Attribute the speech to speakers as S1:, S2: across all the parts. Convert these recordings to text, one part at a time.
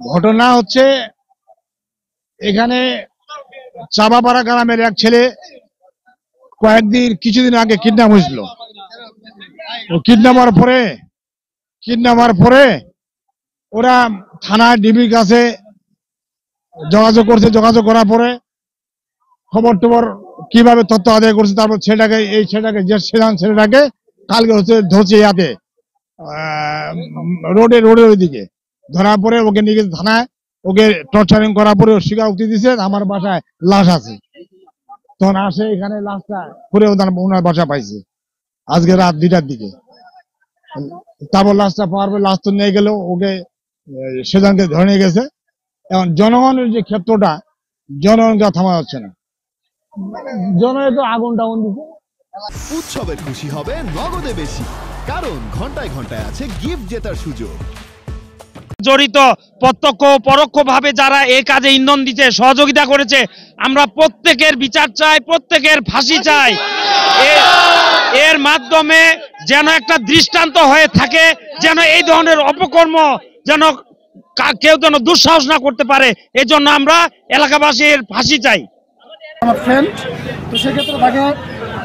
S1: ঘটনা হচ্ছে এখানে চাবাপাড়া গ্রামের এক ছেলে কিছুদিন আগে কিডন্যাপ হয়েছিল। কিডন্যাপ হওয়ার পরে ওরা থানা ডিবির কাছে যোগাযোগ করার পরে খবর টবর কিভাবে তথ্য আদায় করছে, তারপর ছেলেটাকে কালকে ধরছে ইয়াতে রোডের ওইদিকে ধরার পরে ওকে নিয়ে গেছে থানায়। ওকে টর্চারিং করার পরে স্বীকারোক্তি দিচ্ছে আমার বাসায় লাশ আছে। তখন আসে এখানে লাশটা করে ওনার বাসা পাইছে আজকে রাত 2টার দিকে। তারপর লাশটা পাওয়ার পর লাশ তো নিয়ে গেল, ওকে সেজনকে ধরে নিয়ে গেছে। এখন জনগণের যে ক্ষেত্রটা, জনগণকে থামা যাচ্ছে না, জনগণের তো আগুন দিচ্ছে।
S2: উৎসবে খুশি হবে নগদে বেশি, কারণ ঘন্টায় ঘন্টায় আছে গিফট জেতার সুযোগ।
S3: জড়িত প্রত্যক্ষ পরোক্ষভাবে যারা এই কাজে ইন্ধন দিচ্ছে, সহযোগিতা করেছে, আমরা প্রত্যেকের বিচার চাই, প্রত্যেকের ফাঁসি চাই। এর মাধ্যমে যেন একটা দৃষ্টান্ত হয়ে থাকে, যেন এই ধরনের অপকর্ম যেন কেউ যেন দুঃসাহস না করতে পারে। এই জন্য আমরা এলাকাবাসীর ফাঁসি চাই।
S4: আমার ফ্রেন্ড তো সেক্ষেত্রে তাকে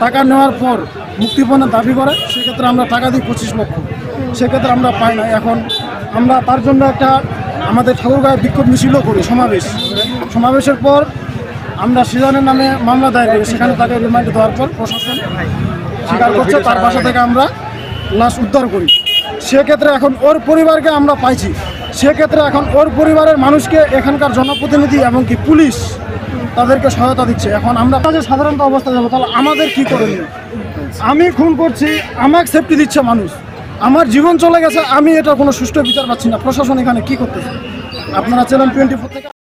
S4: টাকা নেওয়ার পর মুক্তিপণের দাবি করে, সেক্ষেত্রে আমরা টাকা দিই 25 লক্ষ, সেক্ষেত্রে আমরা পাই না। এখন আমরা তার জন্য আমাদের ঠাকুরগাঁয়ে বিক্ষোভ মিছিলও করি, সমাবেশের পর আমরা সিজানের নামে মামলা দায়ের করি। সেখানে তাকে রিমান্ডে দেওয়ার পর প্রশাসন স্বীকার করছে, তার বাসা থেকে আমরা লাশ উদ্ধার করি। সেক্ষেত্রে এখন ওর পরিবারকে আমরা পাইছি, সেক্ষেত্রে এখন ওর পরিবারের মানুষকে এখানকার জনপ্রতিনিধি এমনকি পুলিশ তাদেরকে সহায়তা দিচ্ছে। এখন আমরা কাজে সাধারণত অবস্থা যাবো, তাহলে আমাদের কি করণীয়? আমি খুন করছি, আমাকে সেফটি দিচ্ছে মানুষ, আমার জীবন চলে গেছে, আমি এটা কোনো সুষ্ঠু বিচার পাচ্ছি না। প্রশাসন এখানে কি করতেছে? আপনারা চ্যানেল 24 থেকে